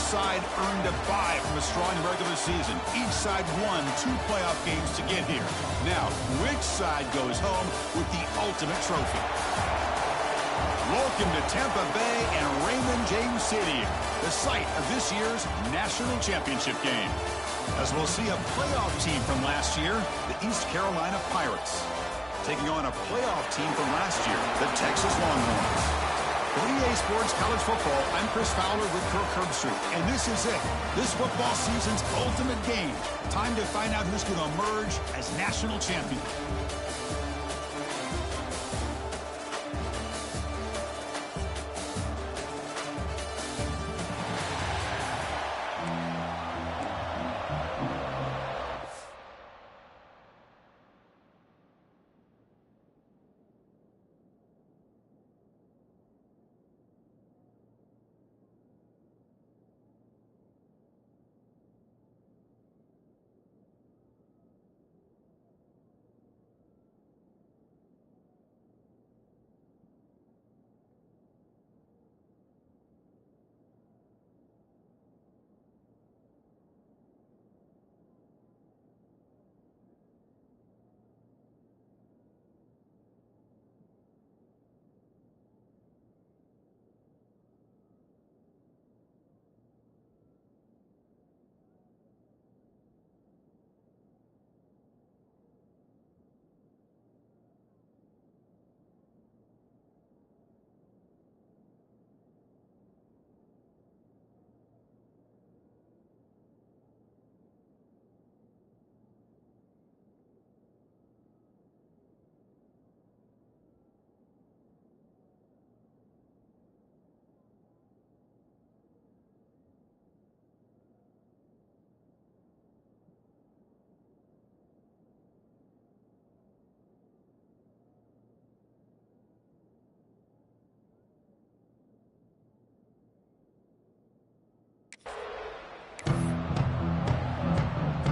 side earned a bye from a strong regular season. Each side won 2 playoff games to get here. Now, which side goes home with the ultimate trophy? Welcome to Tampa Bay and Raymond James Stadium, the site of this year's national championship game. As we'll see a playoff team from last year, the East Carolina Pirates, taking on a playoff team from last year, the Texas Longhorns. For EA Sports College Football, I'm Chris Fowler with Kirk Herbstreit, and this is it. This football season's ultimate game. Time to find out who's going to emerge as national champion.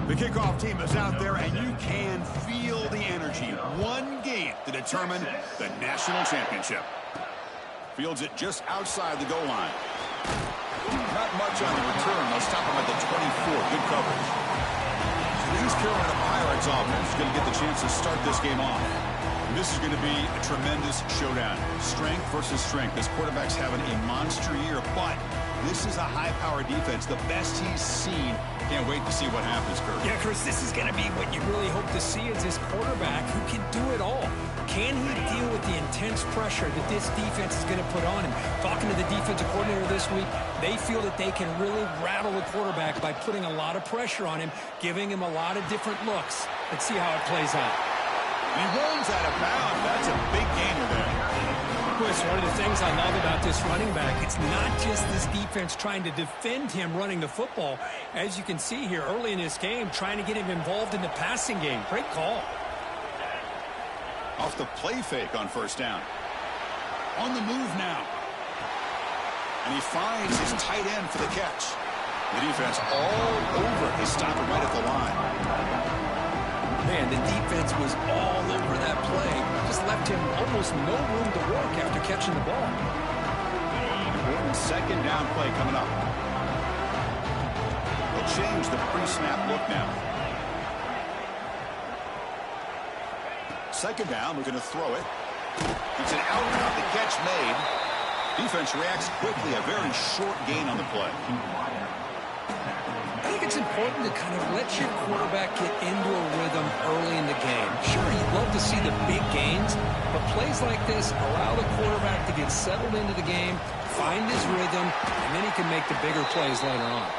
The kickoff team is out there, and you can feel the energy. One game to determine the national championship. Fields it just outside the goal line. Not much on the return. They'll stop him at the 24. Good coverage. So the East Carolina Pirates offense is going to get the chance to start this game off. And this is going to be a tremendous showdown. Strength versus strength. This quarterback's having a monster year, but this is a high-powered defense, the best he's seen. Can't wait to see what happens, Kurt. Yeah, Chris, this is going to be what you really hope to see is this quarterback who can do it all. Can he deal with the intense pressure that this defense is going to put on him? Talking to the defensive coordinator this week, they feel that they can really rattle the quarterback by putting a lot of pressure on him, giving him a lot of different looks. Let's see how it plays out. He rolls out of bounds. That's a big gainer there. Chris, one of the things I love about this running back, it's not just this defense trying to defend him running the football. As you can see here early in this game, trying to get him involved in the passing game. Great call. Off the play fake on first down. On the move now. And he finds his tight end for the catch. The defense all over. He's stopping right at the line. Man, the defense was all over that play. Just left him almost no room to work after catching the ball. Important second down play coming up. They'll change the pre-snap look now. Second down, we're going to throw it. It's an out route, the catch made. Defense reacts quickly, a very short gain on the play. I think it's important to kind of let your quarterback get into a rhythm early in the game. Sure, you'd love to see the big gains, but plays like this allow the quarterback to get settled into the game, find his rhythm, and then he can make the bigger plays later on.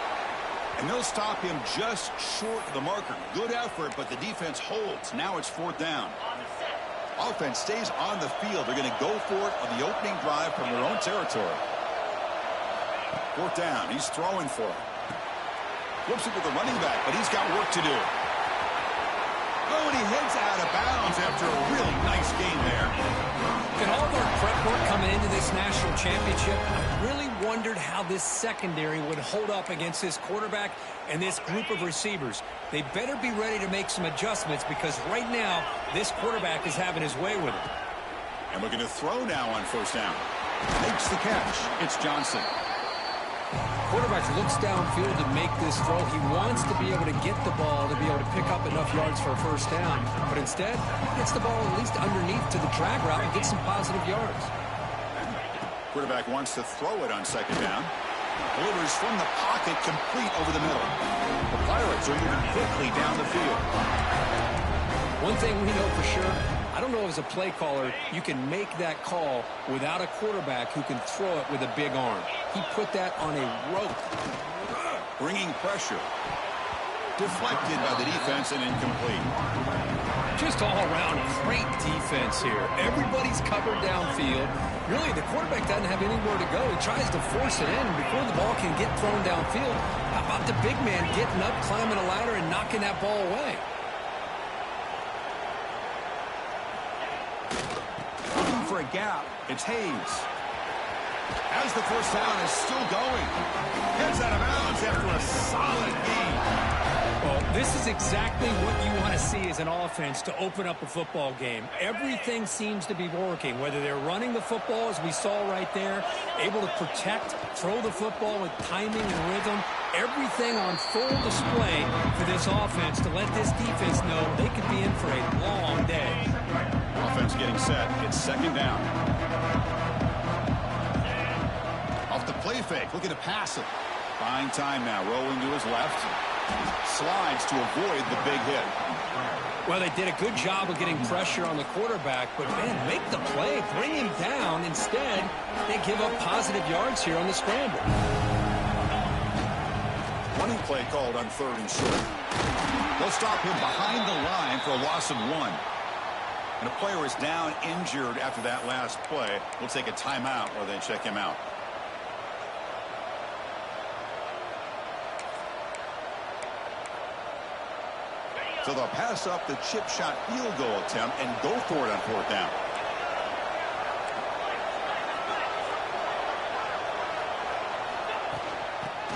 And they'll stop him just short of the marker. Good effort, but the defense holds. Now it's fourth down. Offense stays on the field. They're going to go for it on the opening drive from their own territory. Fourth down. He's throwing for it. Flips it to the running back, but he's got work to do. Oh, and he heads out of bounds after a really nice game there. In all their prep work coming into this national championship, I really wondered how this secondary would hold up against this quarterback and this group of receivers. They better be ready to make some adjustments because right now, this quarterback is having his way with it. And we're going to throw now on first down. Makes the catch. It's Johnson. quarterback looks downfield to make this throw. He wants to be able to get the ball to be able to pick up enough yards for a first down. But instead, he gets the ball at least underneath to the drag route and gets some positive yards. Quarterback wants to throw it on second down. Delivers from the pocket, complete over the middle. The Pirates are moving quickly down the field. One thing we know for sure, I don't know as a play caller, you can make that call without a quarterback who can throw it with a big arm. He put that on a rope. Bringing pressure. Deflected by the defense and incomplete. Just all around great defense here. Everybody's covered downfield. Really, the quarterback doesn't have anywhere to go. He tries to force it in before the ball can get thrown downfield. How about the big man getting up, climbing a ladder, and knocking that ball away? Looking for a gap. It's Hayes. As the first down is still going. Heads out of bounds after a solid gain. Well, this is exactly what you want to see as an offense to open up a football game. Everything seems to be working, whether they're running the football, as we saw right there, able to protect, throw the football with timing and rhythm. Everything on full display for this offense to let this defense know they could be in for a long day. Offense getting set. It's second down. Off the play fake, looking to pass it. Buying time now, rolling to his left. Slides to avoid the big hit. Well, they did a good job of getting pressure on the quarterback, but, man, make the play, bring him down. Instead, they give up positive yards here on the scramble. Running play called on third and short. They'll stop him behind the line for a loss of 1. And a player is down injured after that last play. We'll take a timeout while they check him out. So they'll pass up the chip shot field goal attempt and go for it on fourth down.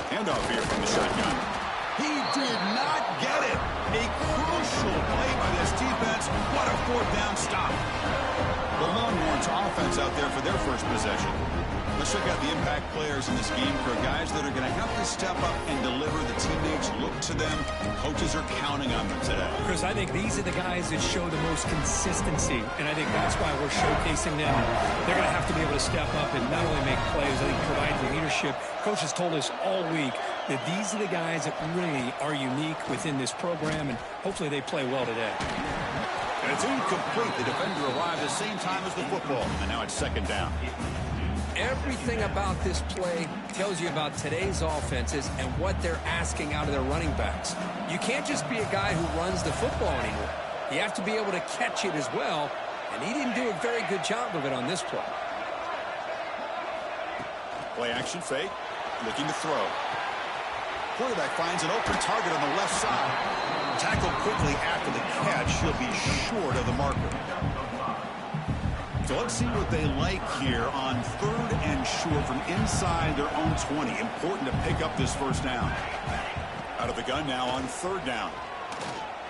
Handoff here from the shotgun. He did not get it. A crucial play by this defense. What a fourth down stop. The Longhorns offense out there for their first possession. Let's check out the impact players in this game for guys that are going to have to step up and deliver. The teammates look to them. Coaches are counting on them today. Chris, I think these are the guys that show the most consistency, and I think that's why we're showcasing them. They're going to have to be able to step up and not only make plays, I think provide leadership. Coach has told us all week that these are the guys that really are unique within this program, and hopefully they play well today. And it's incomplete. The defender arrived at the same time as the football, and now it's second down. Everything about this play tells you about today's offenses and what they're asking out of their running backs. You can't just be a guy who runs the football anymore. You have to be able to catch it as well, and he didn't do a very good job of it on this play. Play action fake, looking to throw. Quarterback finds an open target on the left side. Tackled quickly after the catch. He'll be short of the marker. So let's see what they like here on third and short from inside their own 20. Important to pick up this first down. Out of the gun now on third down.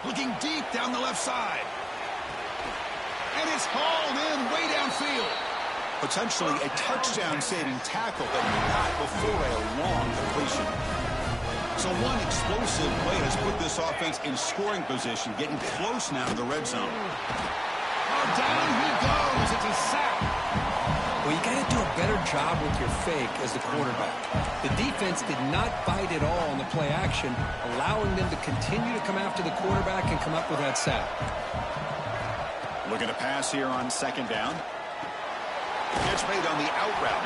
Looking deep down the left side. And it's hauled in way downfield. Potentially a touchdown-saving tackle, but not before a long completion. So one explosive play has put this offense in scoring position, getting close now to the red zone. Oh, down he goes. It's a sack. Well, you got to do a better job with your fake as the quarterback. The defense did not bite at all on the play action, allowing them to continue to come after the quarterback and come up with that sack. Looking to pass here on second down. Catch made on the out route.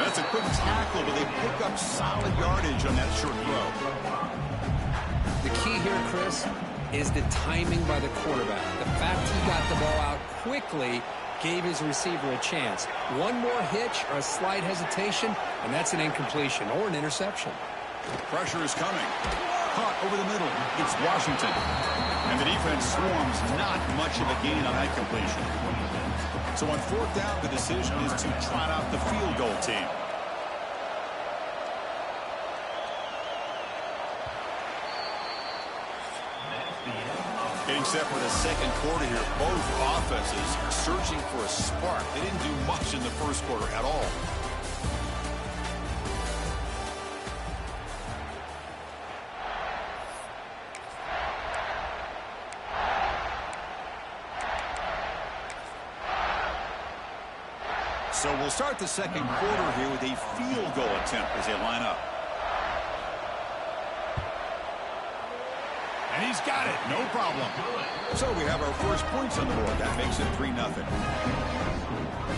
That's a quick tackle, but they pick up solid yardage on that short throw. The key here, Chris, is the timing by the quarterback. The fact he got the ball out quickly gave his receiver a chance. One more hitch or a slight hesitation, and that's an incompletion or an interception. Pressure is coming. Caught over the middle. It's Washington. And the defense swarms. Not much of a gain on that completion. So on fourth down, the decision is to trot out the field goal team. Getting set for the second quarter here. Both offenses are searching for a spark. They didn't do much in the first quarter at all. So we'll start the second quarter here with a field goal attempt as they line up. And he's got it, no problem. So we have our first points on the board. That makes it 3-0.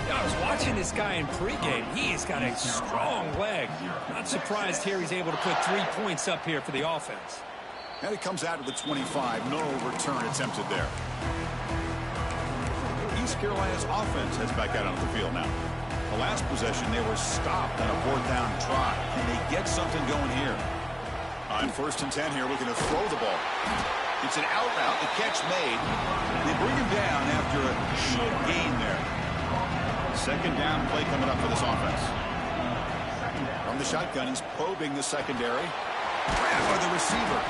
Yeah, I was watching this guy in pregame. He's got a strong leg. Not surprised here he's able to put 3 points up here for the offense. And it comes out of the 25. No return attempted there. East Carolina's offense heads back out onto the field now. The last possession, they were stopped on a 4th down try. Can they get something going here? On 1st and 10 here, looking to throw the ball. It's an out route, the catch made. They bring him down after a short gain there. 2nd down play coming up for this offense. From the shotgun, he's probing the secondary. Grabbed by the receiver.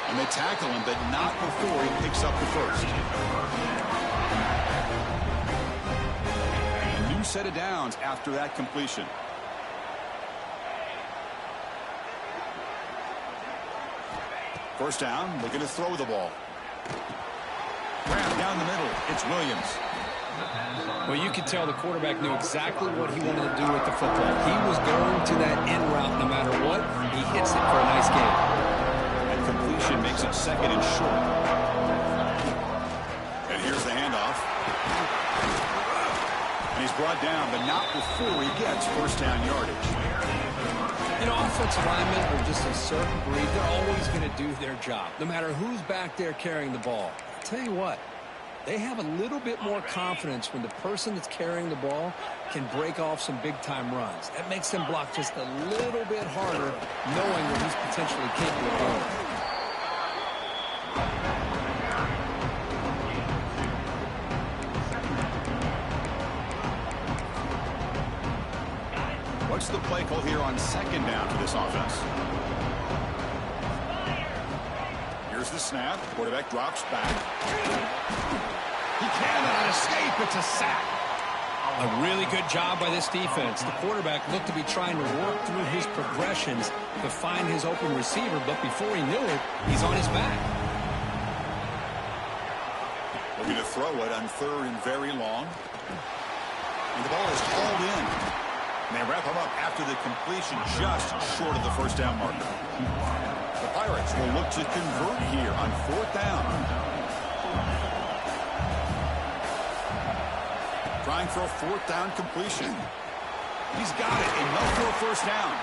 And they tackle him, but not before he picks up the first. A new set of downs after that completion. First down, looking to throw the ball. Grab down the middle. It's Williams. Well, you could tell the quarterback knew exactly what he wanted to do with the football. He was going to that in route no matter what. He hits it for a nice gain. And completion makes it 2nd and short. And here's the handoff. And he's brought down, but not before he gets 1st down yardage. You know, offensive linemen are just a certain breed. They're always going to do their job, no matter who's back there carrying the ball. I'll tell you what, they have a little bit more confidence when the person that's carrying the ball can break off some big-time runs. That makes them block just a little bit harder, knowing what he's potentially capable of doing. What's the play call here on 2nd down for this offense? Here's the snap. Quarterback drops back. He cannot escape. It's a sack. A really good job by this defense. The quarterback looked to be trying to work through his progressions to find his open receiver, but before he knew it, he's on his back. Looking to throw it on 3rd and very long. And the ball is hauled in. And they wrap him up after the completion just short of the 1st down marker. The Pirates will look to convert here on 4th down. Trying for a 4th down completion. He's got it. Enough for a 1st down.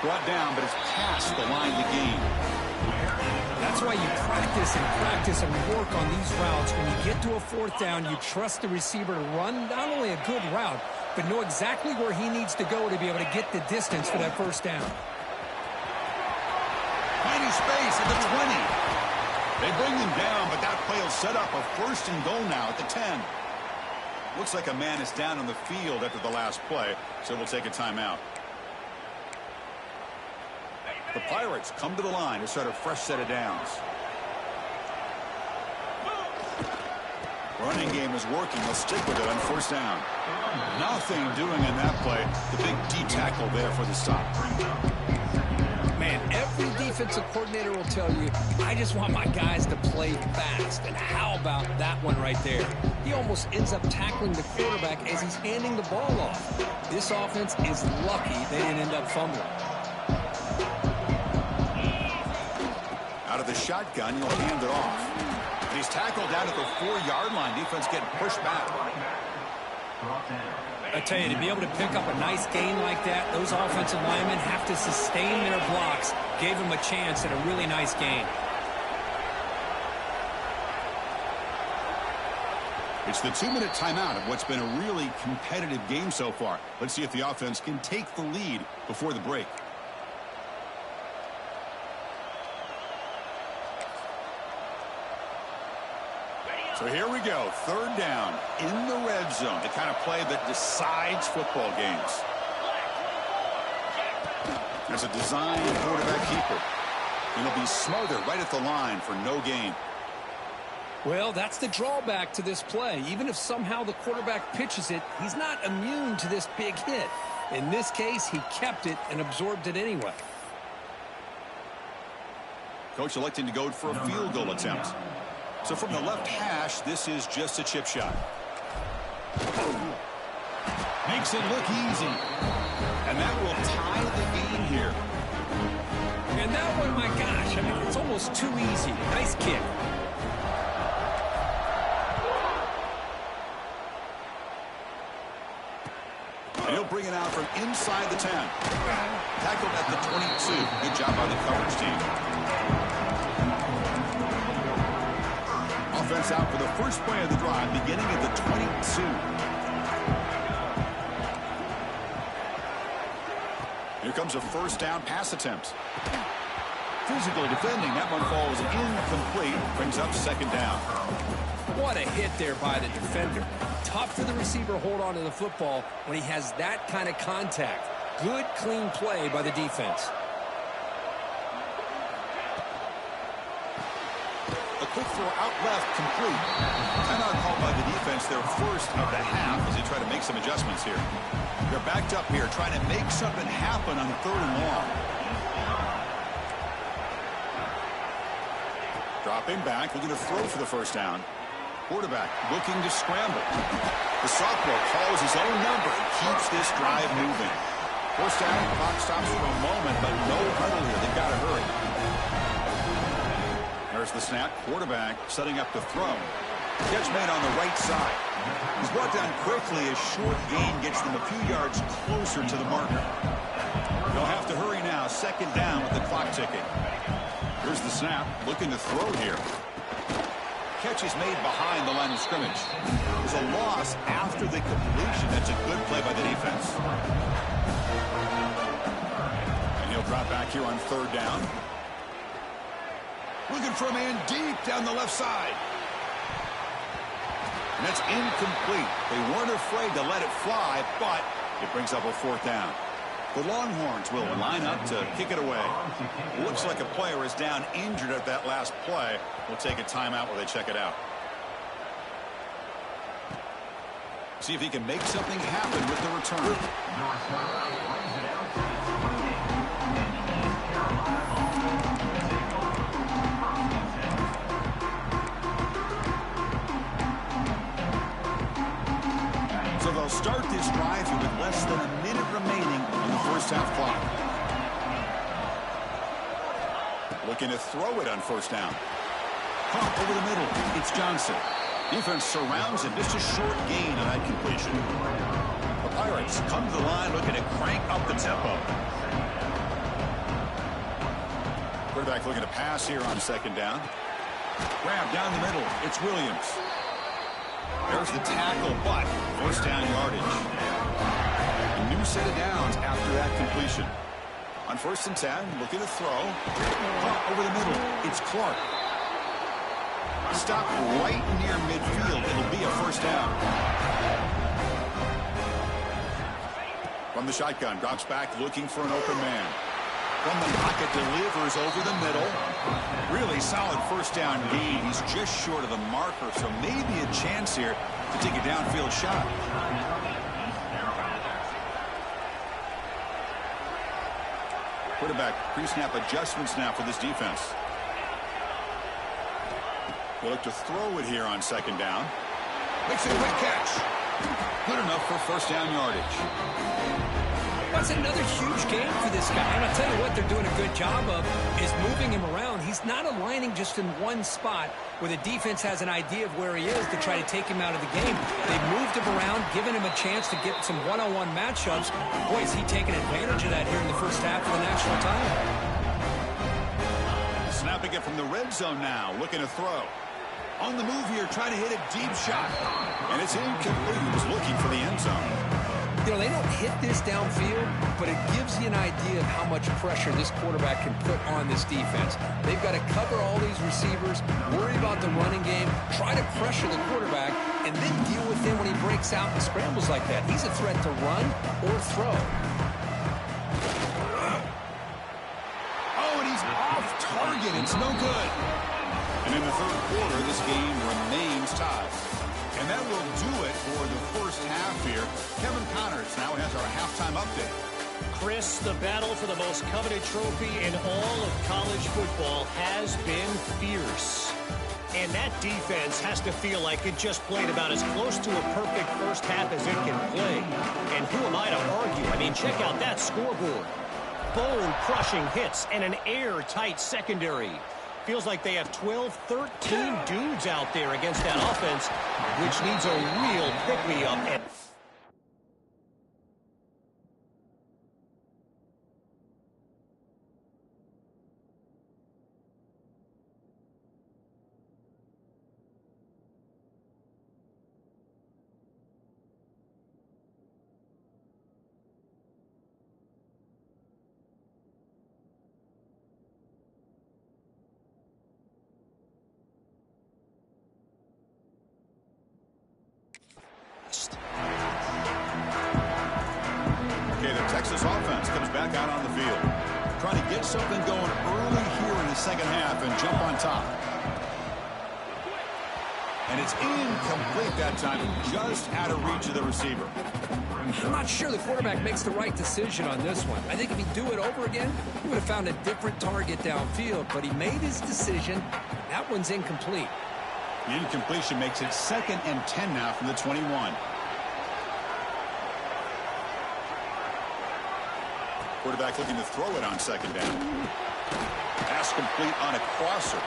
Brought down, but it's past the line to gain. That's why you practice and work on these routes. When you get to a 4th down, you trust the receiver to run not only a good route, but know exactly where he needs to go to be able to get the distance for that 1st down. Finding space at the 20. They bring him down, but that play will set up a 1st and goal now at the 10. Looks like a man is down on the field after the last play, so we'll take a timeout. The Pirates come to the line to start a fresh set of downs. Running game is working. They'll stick with it on 1st down. Nothing doing in that play. The big D tackle there for the stop. Man, every defensive coordinator will tell you, I just want my guys to play fast. And how about that one right there? He almost ends up tackling the quarterback as he's handing the ball off. This offense is lucky they didn't end up fumbling. Out of the shotgun, he'll hand it off. He's tackled down at the 4-yard line. Defense getting pushed back. I tell you, to be able to pick up a nice gain like that, those offensive linemen have to sustain their blocks. Gave him a chance at a really nice gain. It's the 2-minute timeout of what's been a really competitive game so far. Let's see if the offense can take the lead before the break. So here we go, 3rd down in the red zone, the kind of play that decides football games. There's a design quarterback keeper. And he'll be smothered right at the line for no gain. Well, that's the drawback to this play. Even if somehow the quarterback pitches it, he's not immune to this big hit. In this case, he kept it and absorbed it anyway. Coach electing to go for a field goal attempt. So from the left hash, this is just a chip shot. Makes it look easy. And that will tie the game here. And that one, my gosh, I mean, it's almost too easy. Nice kick. And he'll bring it out from inside the 10. Tackled at the 22. Good job by the coverage team. Offense out for the first play of the drive, beginning at the 22. Here comes a first down pass attempt. Physical defending. That one falls incomplete. Brings up second down. What a hit there by the defender. Tough for the receiver to hold on to the football when he has that kind of contact. Good, clean play by the defense. A quick throw out left, complete. Timeout called by the defense, their first of the half, as they try to make some adjustments here. They're backed up here, trying to make something happen on 3rd and long. Dropping back, looking to throw for the first down. Quarterback looking to scramble. The sophomore calls his own number and keeps this drive moving. First down, clock stops for a moment, but no huddle here. They've got to hurry. There's the snap. Quarterback setting up to throw. Catch made on the right side. He's brought down quickly. A short gain gets them a few yards closer to the marker. They'll have to hurry now. Second down with the clock ticking. Here's the snap. Looking to throw here. Catch is made behind the line of scrimmage. There's a loss after the completion. That's a good play by the defense. And he'll drop back here on 3rd down. Looking for a man deep down the left side. And that's incomplete. They weren't afraid to let it fly, but it brings up a 4th down. The Longhorns will line up to kick it away. Looks like a player is down injured at that last play. We'll take a timeout while they check it out. See if he can make something happen with the return. So they'll start this drive here with less than a minute remaining on the first half clock. Looking to throw it on first down. Pump over the middle. It's Johnson. Defense surrounds him. Just a short gain on that completion. The Pirates come to the line looking to crank up the tempo. Quarterback looking to pass here on second down. Grab down the middle. It's Williams. There's the tackle, but first down yardage. A new set of downs after that completion. On 1st and 10, looking to throw. Pump over the middle. It's Clark. Stop right near midfield. It'll be a first down. From the shotgun, drops back looking for an open man. From the pocket, delivers over the middle. Really solid first down gain. He's just short of the marker, so maybe a chance here to take a downfield shot. Quarterback pre-snap adjustments now for this defense. We'll look to throw it here on second down. Makes it a quick catch. Good enough for first down yardage. That's another huge game for this guy. And I'll tell you what they're doing a good job of is moving him around. He's not aligning just in one spot where the defense has an idea of where he is to try to take him out of the game. They've moved him around, given him a chance to get some one-on-one matchups. Boy, is he taking advantage of that here in the first half of the national title. Snapping it from the red zone now, looking to throw. On the move here, trying to hit a deep shot. And it's incomplete. He was looking for the end zone. You know, they don't hit this downfield, but it gives you an idea of how much pressure this quarterback can put on this defense. They've got to cover all these receivers, worry about the running game, try to pressure the quarterback, and then deal with him when he breaks out and scrambles like that. He's a threat to run or throw. Oh, and he's off target. It's no good. And in the third quarter, this game remains tied. And that will do it for the first half here. Kevin Connors now has our halftime update. Chris, the battle for the most coveted trophy in all of college football has been fierce. And that defense has to feel like it just played about as close to a perfect first half as it can play. And who am I to argue? I mean, check out that scoreboard. Bone-crushing hits and an airtight secondary. Feels like they have 12, 13 dudes out there against that offense, which needs a real pick-me-up. And Okay, the Texas offense comes back out on the field. Trying to get something going early here in the second half and jump on top. And it's incomplete that time, just out of reach of the receiver. I'm not sure the quarterback makes the right decision on this one. I think if he'd do it over again, he would have found a different target downfield, but he made his decision. That one's incomplete. The incompletion makes it 2nd and 10 now from the 21. Quarterback looking to throw it on 2nd down. Pass complete on a crosser.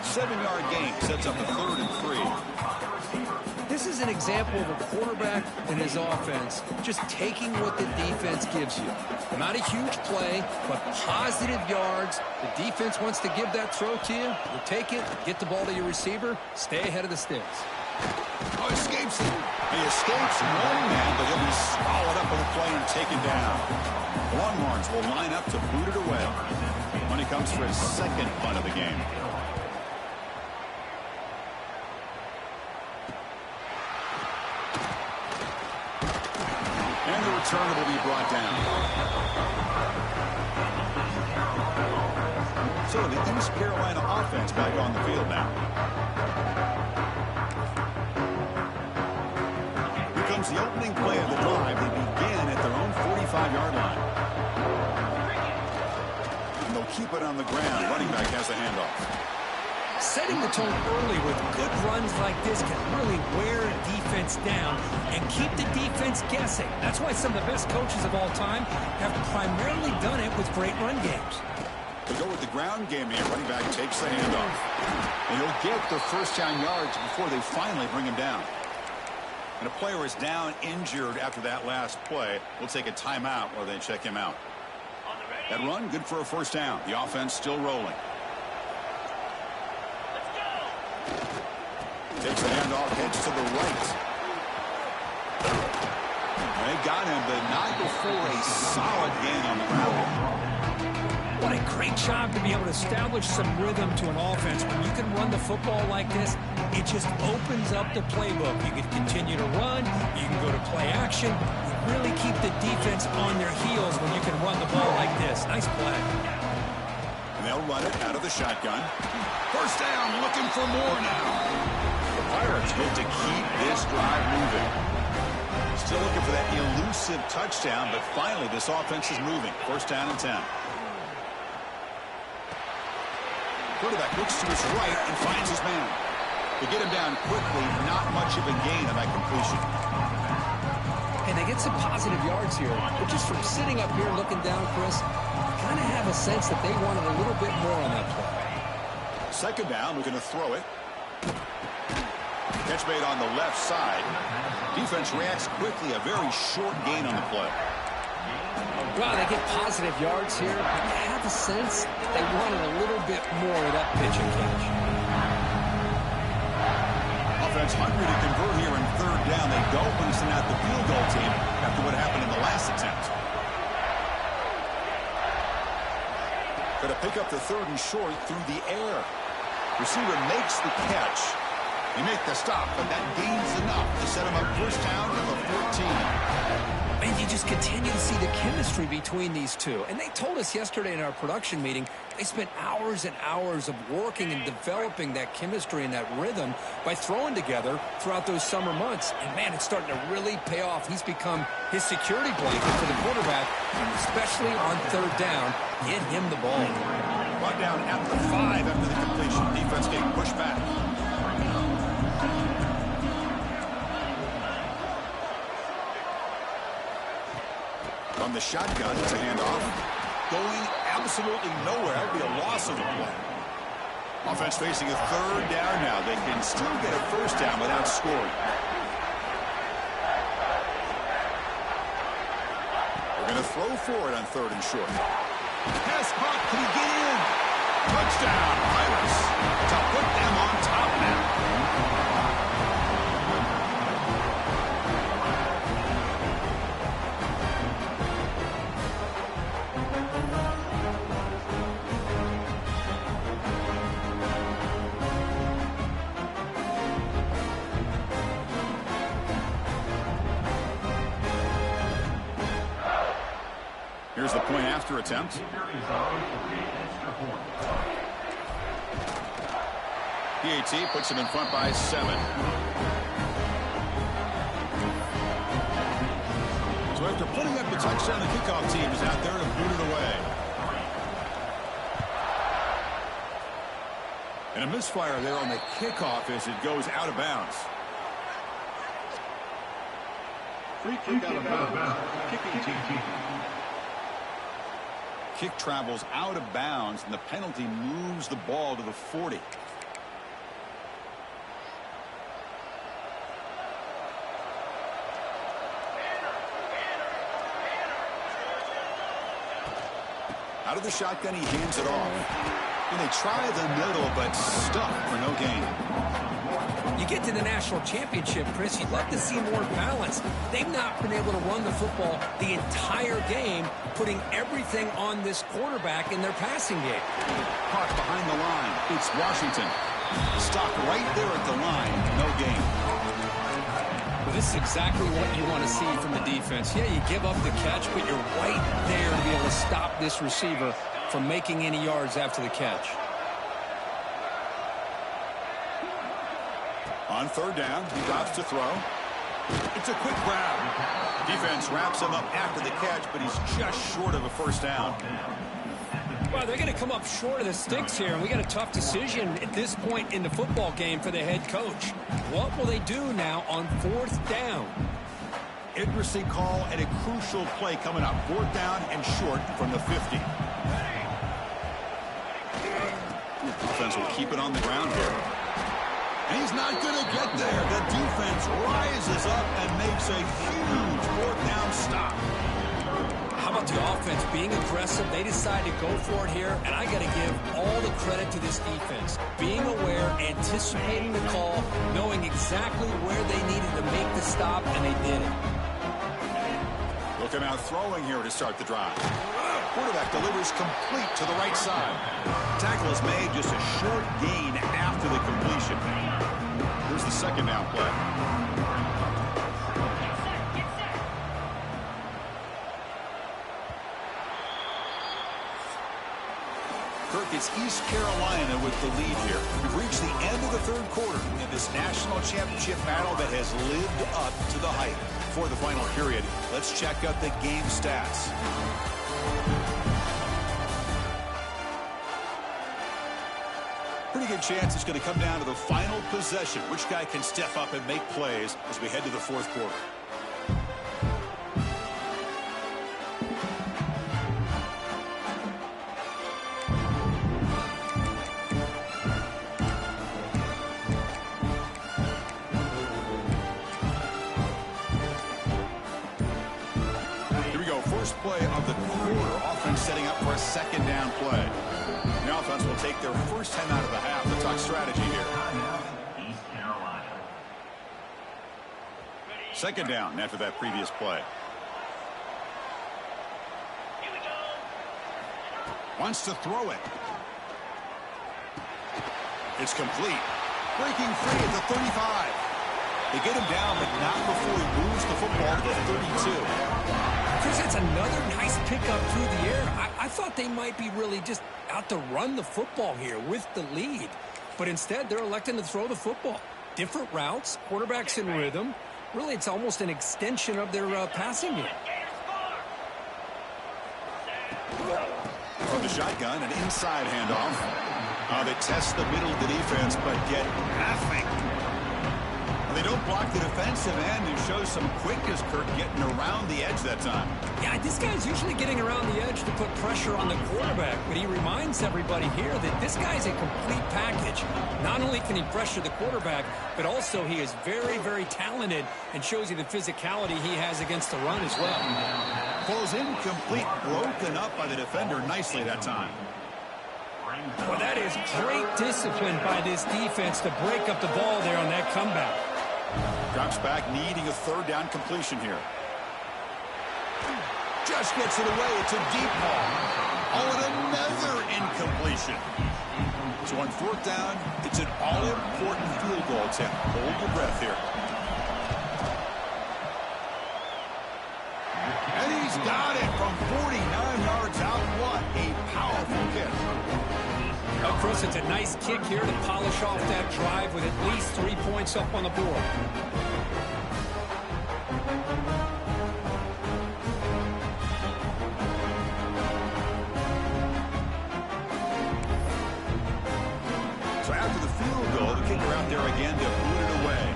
7-yard gain sets up a 3rd and 3. This is an example of a quarterback and his offense just taking what the defense gives you. Not a huge play, but positive yards. The defense wants to give that throw to you. You take it, get the ball to your receiver, stay ahead of the sticks. Oh, escapes it. He escapes one man, but he'll be swallowed up on the play and taken down. The Longhorns will line up to boot it away when he comes for his 2nd punt of the game. And the return will be brought down. So the East Carolina offense back on the field now. Here comes the opening play of the drive. They begin at their own 45-yard line. And they'll keep it on the ground. Running back has the handoff. Setting the tone early with good runs like this can really wear a defense down and keep the defense guessing. That's why some of the best coaches of all time have primarily done it with great run games. They go with the ground game here. Running back takes the handoff. And he'll get the first down yards before they finally bring him down. And a player is down injured after that last play. We'll take a timeout while they check him out. That run, good for a first down. The offense still rolling. Takes the handoff, heads to the right. They got him, but not before a solid gain on the ground. What a great job to be able to establish some rhythm to an offense. When you can run the football like this, it just opens up the playbook. You can continue to run. You can go to play action. You really keep the defense on their heels when you can run the ball like this. Nice play. And they'll run it out of the shotgun. First down, looking for more now. The Pirates hope to keep this drive moving. Still looking for that elusive touchdown, but finally this offense is moving. First down and 10. Quarterback looks to his right and finds his man. They get him down quickly, not much of a gain on that completion. And they get some positive yards here, but just from sitting up here looking down, Chris, I kind of have a sense that they wanted a little bit more on that play. Second down, looking to throw it. Catch made on the left side. Defense reacts quickly, a very short gain on the play. Well, they get positive yards here, but I have a sense that they wanted a little bit more of that pitch and catch. Offense hungry to convert here in third down. They don't want to send out the field goal team after what happened in the last attempt. Got to pick up the 3rd and short through the air. Receiver makes the catch. They make the stop, but that gains enough to set him up first down from the 14. And you just continue to see the chemistry between these two. And they told us yesterday in our production meeting, they spent hours and hours of working and developing that chemistry and that rhythm by throwing together throughout those summer months. And, man, it's starting to really pay off. He's become his security blanket for the quarterback, and especially on third down, get him the ball. Brought down at the 5 after the completion. completion. Defense getting pushed back. From the shotgun, it's a handoff. Going absolutely nowhere. That would be a loss of the play. Offense facing a third down now. They can still get a first down without scoring. They're going to throw for it on 3rd and short. Pass caught. Can he get in? Touchdown, Pirates. To put them on top now. Here's the point after attempt. PAT puts him in front by 7. So after putting up the touchdown, the kickoff team is out there to boot it away. And a misfire there on the kickoff as it goes out of bounds. Free kick out of bounds. Kicking team. Kick travels out of bounds, and the penalty moves the ball to the 40. Out of the shotgun, he hands it off. And they try the middle, but stuck for no gain. You get to the national championship, Chris, you'd love to see more balance. They've not been able to run the football the entire game, putting everything on this quarterback in their passing game. Caught behind the line. It's Washington. Stopped right there at the line. No gain. Well, this is exactly what you want to see from the defense. Yeah, you give up the catch, but you're right there to be able to stop this receiver from making any yards after the catch. On 3rd down, he drops to throw. It's a quick grab. Defense wraps him up after the catch, but he's just short of a first down. Well, they're going to come up short of the sticks here, and we got a tough decision at this point in the football game for the head coach. What will they do now on 4th down? Idrissy call and a crucial play coming up. 4th down and short from the 50. Offense will keep it on the ground here. And he's not going to get there. The defense rises up and makes a huge 4th down stop. How about the offense being aggressive? They decide to go for it here, and I got to give all the credit to this defense. Being aware, anticipating the call, knowing exactly where they needed to make the stop, and they did it. Looking out throwing here to start the drive. Quarterback delivers complete to the right side. Tackle is made, just a short gain after the completion. Here's the 2nd down play. Kirk, it's East Carolina with the lead here. We've reached the end of the 3rd quarter in this national championship battle that has lived up to the hype. For the final period, let's check out the game stats. Pretty good chance it's going to come down to the final possession. Which guy can step up and make plays as we head to the 4th quarter. First play of the quarter. Offense setting up for a 2nd down play. The offense will take their first 10 out of the half to talk strategy here. 2nd down after that previous play. Wants to throw it. It's complete. Breaking free at the 35. They get him down, but not before he moves the football to the 32. Chris, that's another nice pickup through the air. I thought they might be really just out to run the football here with the lead. But instead, they're electing to throw the football. Different routes, quarterbacks in rhythm. Really, it's almost an extension of their passing game. From the shotgun, an inside handoff. They test the middle of the defense, but get nothing. They don't block the defensive end and show some quickness, Kirk, getting around the edge that time. Yeah, this guy's usually getting around the edge to put pressure on the quarterback, but he reminds everybody here that this guy's a complete package. Not only can he pressure the quarterback, but also he is very, very talented and shows you the physicality he has against the run as well. Pulls incomplete, broken up by the defender nicely that time. Well, that is great discipline by this defense to break up the ball there on that comeback. Drops back, needing a third down completion here. Just gets it away. It's a deep ball. Oh, and another incompletion. So on fourth down, it's an all-important field goal attempt. Hold your breath here. And he's got it from 49 yards out. What a powerful kick. Chris, it's a nice kick here to polish off that drive with at least 3 points up on the board. So after the field goal, the kicker out there again to put it away.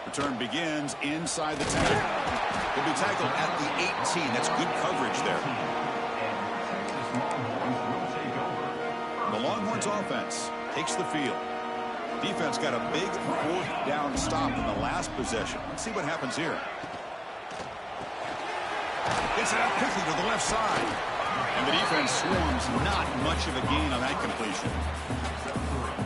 Return begins inside the 10. He'll be tackled at the 18. That's good coverage there. The Longhorns offense takes the field. Defense got a big fourth down stop in the last possession. Let's see what happens here. Gets it out quickly to the left side. And the defense swarms. Not much of a gain on that completion.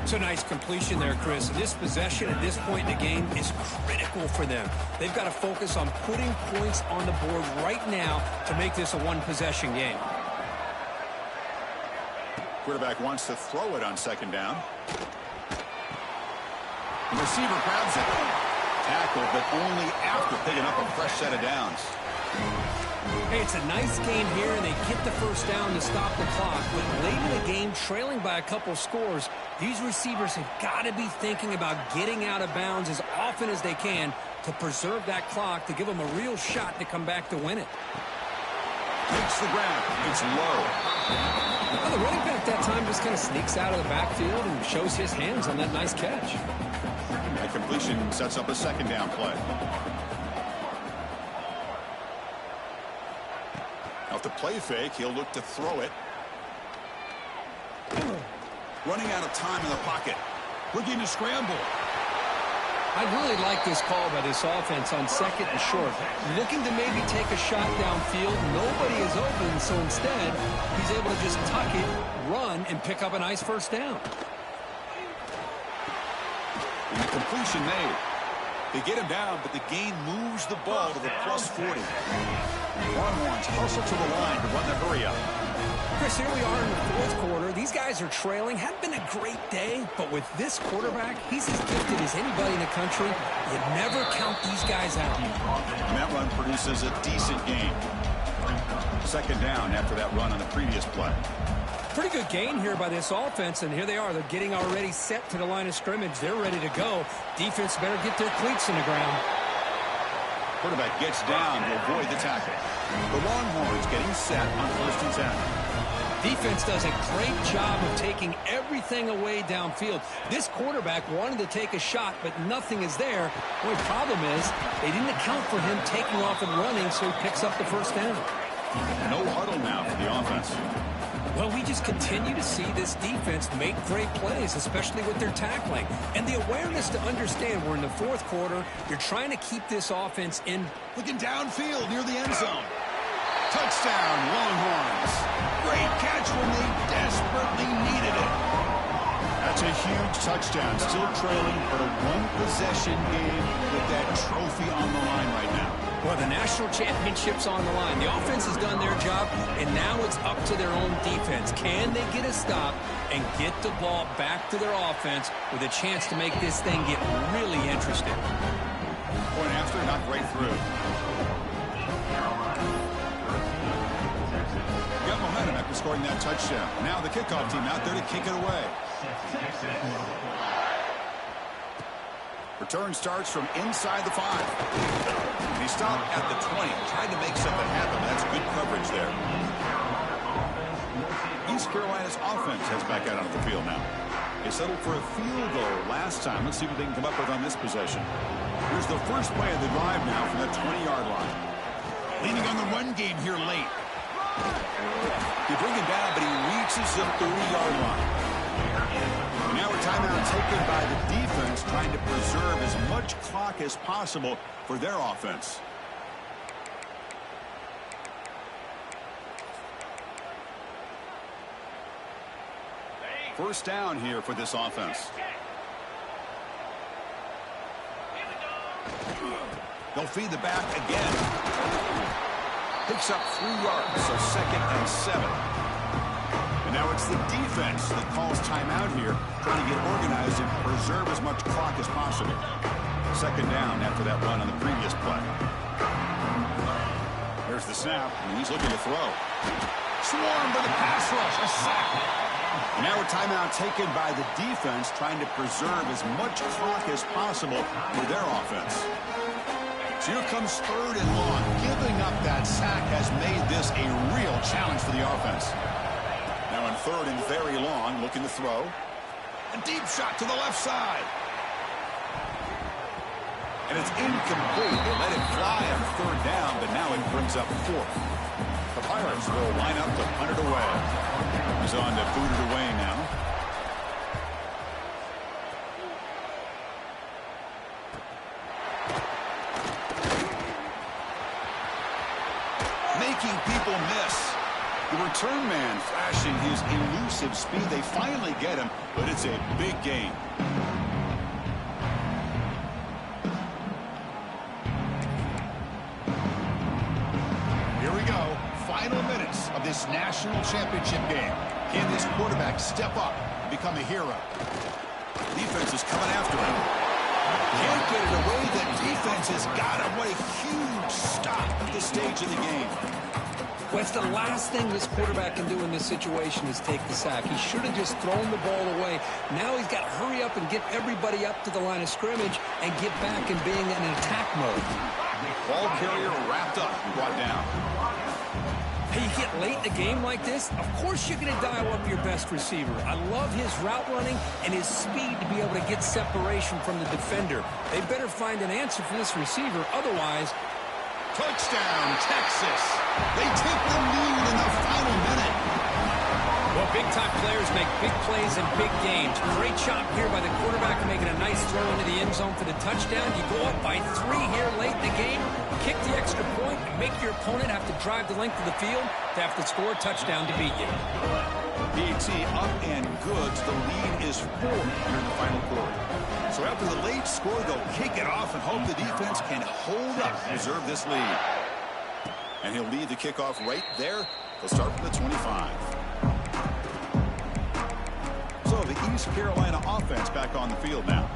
It's a nice completion there, Chris. This possession at this point in the game is critical for them. They've got to focus on putting points on the board right now to make this a one-possession game. Quarterback wants to throw it on second down. The receiver grabs it. Tackle, but only after picking up a fresh set of downs. Hey, it's a nice game here, and they get the first down to stop the clock. But late in the game, trailing by a couple scores, these receivers have got to be thinking about getting out of bounds as often as they can to preserve that clock, to give them a real shot to come back to win it. Takes the grab. It's low. Well, the running back that time just kind of sneaks out of the backfield and shows his hands on that nice catch. The completion sets up a second down play. Off the play fake, he'll look to throw it. Running out of time in the pocket. Looking to scramble. I really like this call by this offense on second and short. Looking to maybe take a shot downfield. Nobody is open, so instead, he's able to just tuck it, run, and pick up a nice first down. And the completion made. They get him down, but the gain moves the ball to the plus 40. Longhorns hustle to the line to run the hurry up. Chris, here we are in the fourth quarter. These guys are trailing. Hadn't been a great day, but with this quarterback, he's as gifted as anybody in the country. You never count these guys out. And that run produces a decent gain. Second down after that run on the previous play. Pretty good gain here by this offense, and here they are. They're getting already set to the line of scrimmage. They're ready to go. Defense better get their cleats in the ground. Quarterback gets down to avoid the tackle. The Longhorns getting set on 1st and 10. Defense does a great job of taking everything away downfield. This quarterback wanted to take a shot, but nothing is there. The only problem is they didn't account for him taking off and running, so he picks up the first down. No huddle now for the offense. Well, we just continue to see this defense make great plays, especially with their tackling. And the awareness to understand we're in the fourth quarter, you're trying to keep this offense in. Looking downfield near the end zone. Touchdown, Longhorns. Great catch when they desperately needed it. That's a huge touchdown. Still trailing, but a one-possession game with that trophy on the line right now. Well, the national championship's on the line. The offense has done their job, and now it's up to their own defense. Can they get a stop and get the ball back to their offense with a chance to make this thing get really interesting? Point after, not right through. Got momentum after scoring that touchdown. Now the kickoff team out there to kick it away. Return starts from inside the 5. He stopped at the 20, tried to make something happen. That's good coverage there. East Carolina's offense heads back out onto the field now. They settled for a field goal last time. Let's see what they can come up with on this possession. Here's the first play of the drive now from the 20-yard line. Leaning on the run game here late. They bring him down, but he reaches the 30-yard line. And now a timeout taken by the defense, trying to preserve as much clock as possible for their offense. First down here for this offense. They'll feed the back again. Picks up 3 yards, so 2nd and 7. And now it's the defense that calls timeout here, trying to get organized and preserve as much clock as possible. 2nd down after that run on the previous play. There's the snap, and he's looking to throw. Swarmed by the pass rush, a sack. And now a timeout taken by the defense, trying to preserve as much clock as possible for their offense. So here comes 3rd and long. Giving up that sack has made this a real challenge for the offense. Now in 3rd and very long, looking to throw. A deep shot to the left side. And it's incomplete. They let it fly on 3rd down, but now it brings up 4th. The Pirates will line up to punt it away. He's on to boot it away now. Making people miss. The return man flashing his elusive speed. They finally get him, but it's a big gain. Here we go. Final minutes of this national championship game. Can this quarterback step up and become a hero? Defense is coming after him. Can't get it away. The defense has got him. What a huge stop at this stage of the game. Well, it's the last thing this quarterback can do in this situation is take the sack. He should have just thrown the ball away. Now he's got to hurry up and get everybody up to the line of scrimmage and get back in being in attack mode. Ball carrier wrapped up and brought down. Hey, you get late in a game like this, of course you're going to dial up your best receiver. I love his route running and his speed to be able to get separation from the defender. They better find an answer for this receiver. Otherwise, touchdown, Texas. They take the lead in the final minute. Well, big-time players make big plays in big games. Great job here by the quarterback making a nice throw into the end zone for the touchdown. You go up by 3 here late in the game, kick the extra point, and make your opponent have to drive the length of the field to have to score a touchdown to beat you. BT up and good. The lead is 4 here in the final quarter. So after the late score, they'll kick it off and hope the defense can hold up and preserve this lead. And he'll lead the kickoff right there. They'll start from the 25. So the East Carolina offense back on the field now.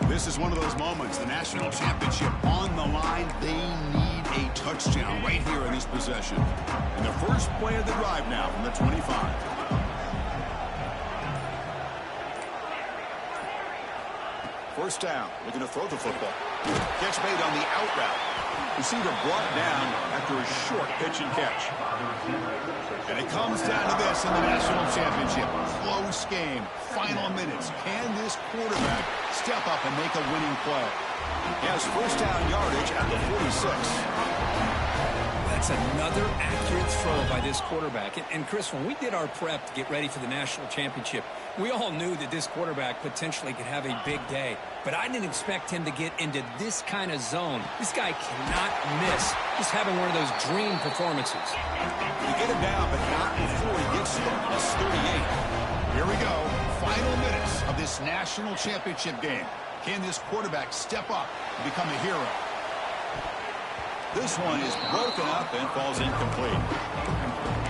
This is one of those moments, the national championship on the line. They need a touchdown right here in this possession. And the first play of the drive now from the 25. First down, looking to throw the football. Catch made on the out route. Receiver brought down after a short pitch and catch. And it comes down to this in the national championship. Close game, final minutes. Can this quarterback step up and make a winning play? He has first down yardage at the 46. That's another accurate throw by this quarterback. And Chris, when we did our prep to get ready for the national championship, we all knew that this quarterback potentially could have a big day. But I didn't expect him to get into this kind of zone. This guy cannot miss. Just having one of those dream performances. You get him down, but not before he gets to the plus 38. Here we go. Final minutes of this national championship game. Can this quarterback step up and become a hero? This one is broken up and falls incomplete.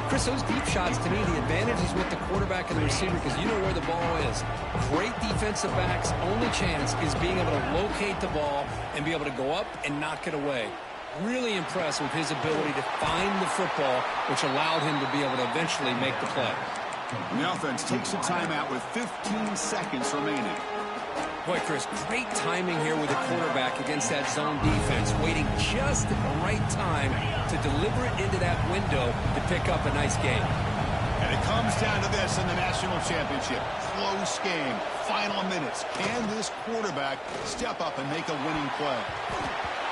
Chris, those deep shots, to me, the advantage is with the quarterback and the receiver because you know where the ball is. Great defensive backs' only chance is being able to locate the ball and be able to go up and knock it away. Really impressed with his ability to find the football, which allowed him to be able to eventually make the play. And the offense takes a timeout with 15 seconds remaining. Boy, Chris, great timing here with the quarterback against that zone defense, waiting just at the right time to deliver it into that window to pick up a nice gain. And it comes down to this in the national championship. Close game, final minutes. Can this quarterback step up and make a winning play?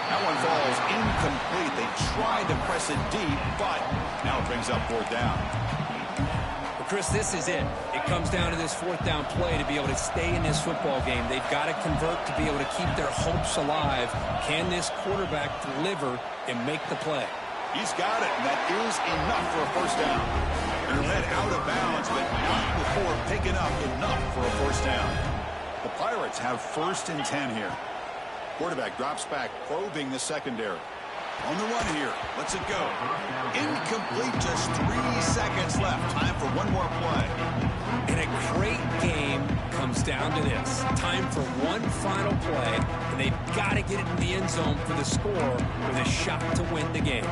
That one falls incomplete. They tried to press it deep, but now it brings up fourth down. Well, Chris, this is it. It comes down to this fourth down play to be able to stay in this football game. They've got to convert to be able to keep their hopes alive. Can this quarterback deliver and make the play? He's got it, and that is enough for a first down. They're led out of bounds, but not before picking up enough for a first down. The Pirates have 1st and 10 here. Quarterback drops back, probing the secondary. On the run here. Lets it go. Incomplete, just 3 seconds left. Time for one more play. And a great game comes down to this. Time for one final play, and they've got to get it in the end zone for the score with a shot to win the game.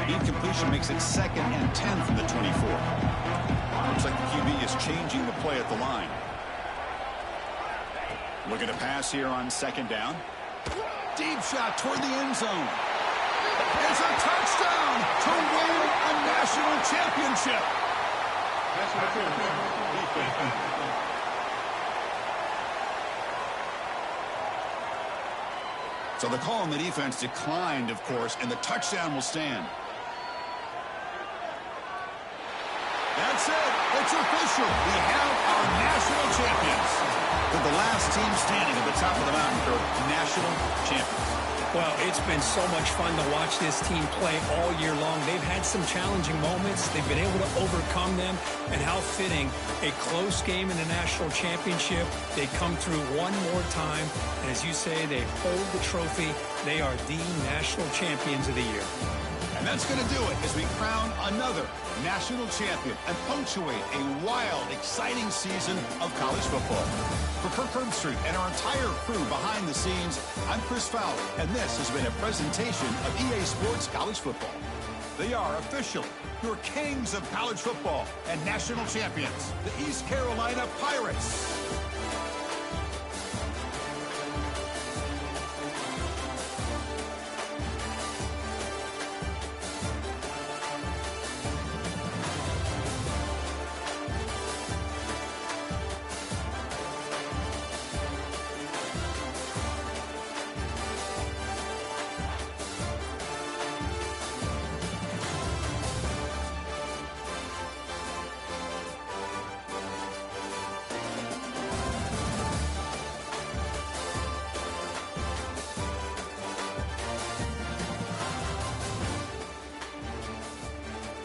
Incompletion makes it 2nd and 10 from the 24. Looks like the QB is changing the play at the line. Looking to pass here on 2nd down. Deep shot toward the end zone. It's a touchdown to win a national championship. So the call on the defense declined, of course, and the touchdown will stand. That's it. It's official. We have our national champions. They're the last team standing at the top of the mountain for national champions. Well, it's been so much fun to watch this team play all year long. They've had some challenging moments. They've been able to overcome them. And how fitting, a close game in the national championship. They come through one more time. And as you say, they hold the trophy. They are the national champions of the year. And that's going to do it as we crown another national champion and punctuate a wild, exciting season of college football. For Kirk Herbstreit and our entire crew behind the scenes, I'm Chris Fowler, and this has been a presentation of EA Sports College Football. They are officially your kings of college football and national champions, the East Carolina Pirates.